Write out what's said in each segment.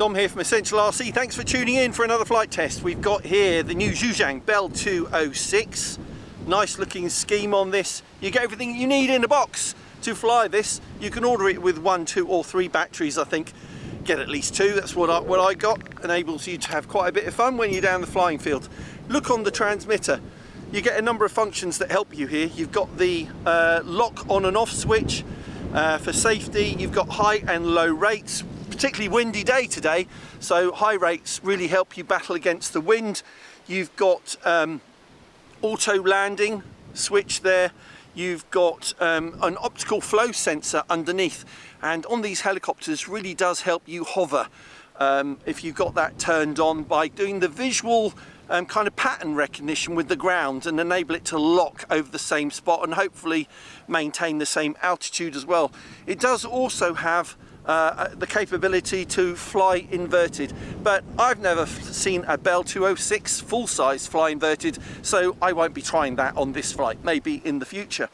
Dom here from Essential RC. Thanks for tuning in for another flight test. We've got here the new Xiang Bell 206. Nice looking scheme on this. You get everything you need in a box to fly this. You can order it with 1, 2 or 3 batteries, I think. Get at least 2, that's what I got. Enables you to have quite a bit of fun when you're down the flying field. Look on the transmitter. You get a number of functions that help you here. You've got the lock on and off switch for safety. You've got high and low rates. Particularly windy day today, so high rates really help you battle against the wind. You've got auto landing switch there. You've got an optical flow sensor underneath, and on these helicopters really does help you hover if you've got that turned on by doing the visual kind of pattern recognition with the ground and enable it to lock over the same spot and hopefully maintain the same altitude as well. It does also have the capability to fly inverted, but I've never seen a Bell 206 full-size fly inverted, so I won't be trying that on this flight, maybe in the future.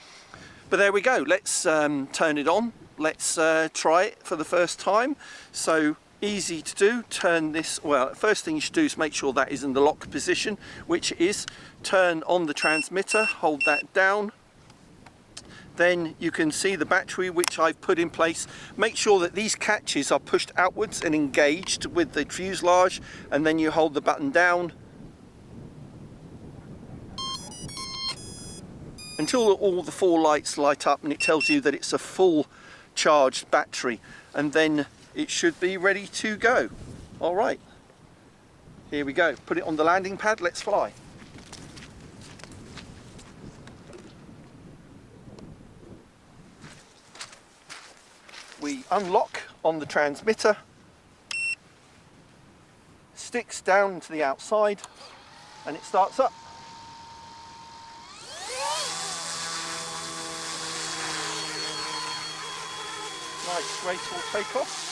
But there we go, let's turn it on, let's try it for the first time. So easy to do. Turn this, well, first thing you should do is make sure that is in the lock position, which it is. Turn on the transmitter, hold that down. Then you can see the battery which I've put in place. Make sure that these catches are pushed outwards and engaged with the fuselage, and then you hold the button down until all the 4 lights light up and it tells you that it's a full charged battery, and then it should be ready to go. All right, here we go. Put it on the landing pad, let's fly. We unlock on the transmitter, sticks down to the outside, and it starts up. Nice graceful takeoff.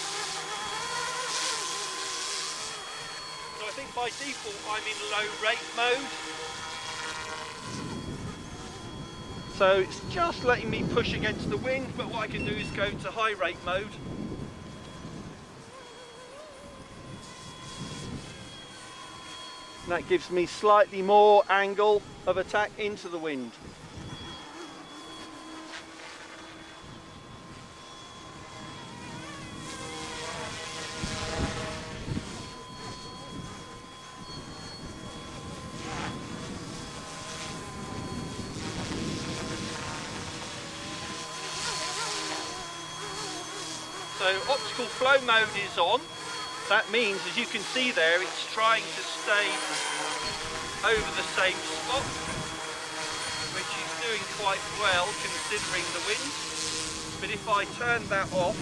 So I think by default I'm in low rate mode. So it's just letting me push against the wind, but what I can do is go to high rate mode. And that gives me slightly more angle of attack into the wind. So optical flow mode is on. That means, as you can see there, it's trying to stay over the same spot, which is doing quite well considering the wind. But if I turn that off,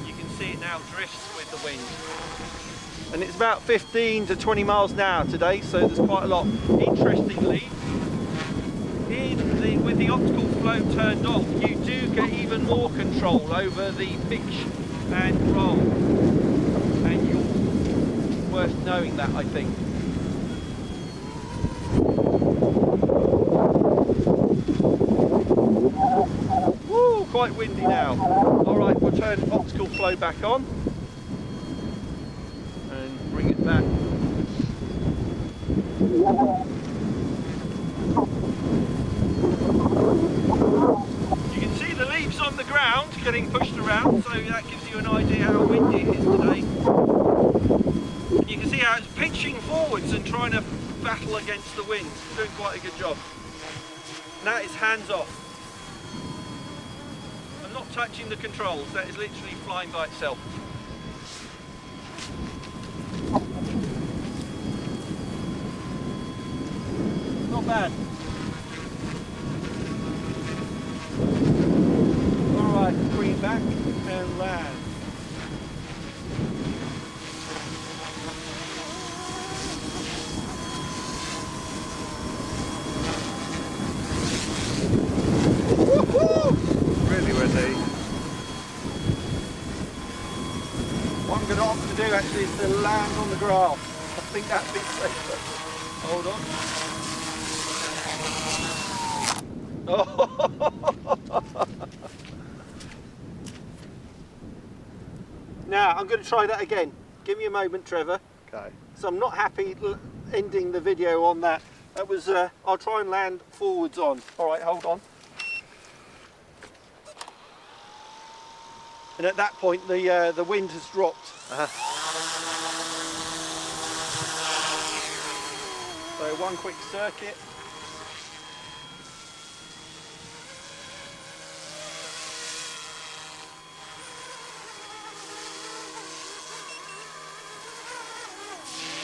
you can see it now drifts with the wind. And it's about 15 to 20 miles an hour today, so there's quite a lot. Interestingly, with the optical flow turned off, you do get even more control over the pitch and roll, and you're worth knowing that, I think. Woo, quite windy now. Alright, we'll turn optical flow back on and bring it back. You can see the leaves on the ground getting pushed around, so that gives you an idea how windy it is today. And you can see how it's pitching forwards and trying to battle against the wind. It's doing quite a good job. And that is hands off. I'm not touching the controls, that is literally flying by itself. Not bad. Alright, bring it back and land. Woohoo! Really windy. What I'm going to opt to do actually is to land on the grass. I think that'd be safer. Hold on. Oh. Now I'm going to try that again. Give me a moment, Trevor. Okay. So I'm not happy ending the video on that. That was, I'll try and land forwards on. All right, hold on. And at that point, the wind has dropped. So one quick circuit.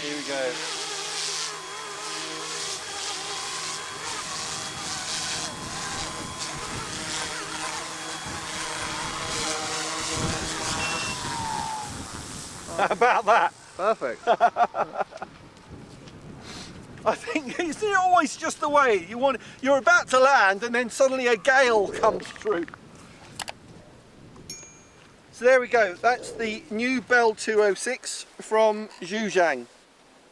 Here we go. How about that? Perfect. I think, isn't it always just the way you're about to land and then suddenly a gale comes through. So there we go, that's the new Bell 206 from Xiang.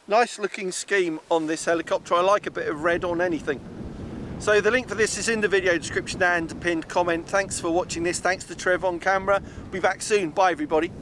Nice looking scheme on this helicopter. I like a bit of red on anything. So the link for this is in the video description and a pinned comment. Thanks for watching this. Thanks to Trevor on camera. Be back soon. Bye everybody.